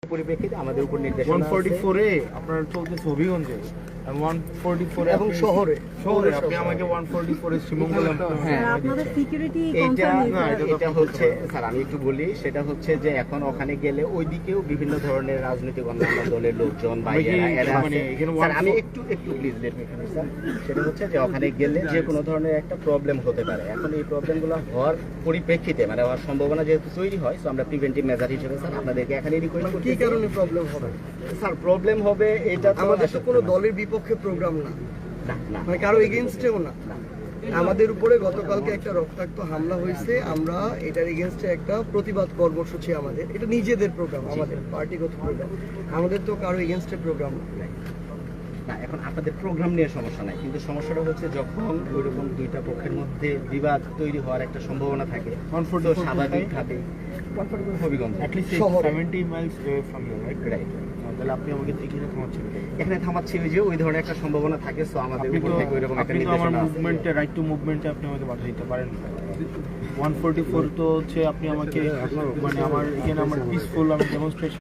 পরিপ্রেক্ষিতে আমাদের উপর নির্দেশনা 144 এ আপনার চলতেছে হবিগঞ্জে, আর 144 এবং শহরে আপনি আমাকে 144 এ শ্রীমঙ্গলে হ্যাঁ, আপনাদের সিকিউরিটি এটা হচ্ছে স্যার আমি একটু বলি, সেটা হচ্ছে যে এখন ওখানে গেলে ওইদিকেও বিভিন্ন ধরনের রাজনৈতিক অন্যান্য দলের লোকজন বাইরেরা এরা মানে আছে। এখানে স্যার আমি একটু please let me finish sir. সেটা হচ্ছে যে ওখানে গেলে যে কোনো ধরনের একটা প্রবলেম হতে পারে। এখন এই প্রবলেমগুলো হওয়ার পরিপ্রেক্ষিতে মানে হওয়ার সম্ভাবনা যেহেতু তৈরি হয়, সো আমরা প্রিভেন্টিভ মেজার হিসেবে স্যার আপনাদেরকে এখানে রিকোয়েস্ট কি করছি। কারণে প্রবলেম হবে? স্যার প্রবলেম হবে এটা তো আমাদের তো কোনো দলের বিপক্ষে প্রোগ্রাম না, না না মানে কারো এগেনস্টেও না। আমাদের উপরে গতকালকে একটা রক্তাক্ত হামলা হয়েছে, আমরা এটার এগেনস্টে একটা প্রতিবাদ কর্মসূচি, আমাদের এটা নিজেদের প্রোগ্রাম, আমাদের পার্টিগত প্রোগ্রাম, আমাদের তো কারো এগেনস্টে প্রোগ্রাম না। না, এখন আপনাদের প্রোগ্রাম নিয়ে সমস্যা নাই, কিন্তু সমস্যাটা হচ্ছে যখন ওইরকম দুইটা পক্ষের মধ্যে বিবাদ তৈরি হওয়ার একটা সম্ভাবনা থাকে, তো স্বাভাবিকভাবে হবিগঞ্জ at least শহরে। 70 miles away from you, right? Right তাহলে আপনি আমাকে এখানে থামাচ্ছেন কেন? এখানে থামাচ্ছি ওই যে ওই ধরনের একটা সম্ভাবনা থাকে, সো আমাদের আপনি উপর তো থেকে ওইরকম একটা আপনি তো আমার নির্দেশনা আছে। মুভমেন্টে, রাইট টু মুভমেন্টে আপনি আমাকে বাধা দিতে পারেন না। 144 তো হচ্ছে আপনি আমাকে মানে আমার এখানে আমার পিসফুল আমি ডেমনস্ট্রেশন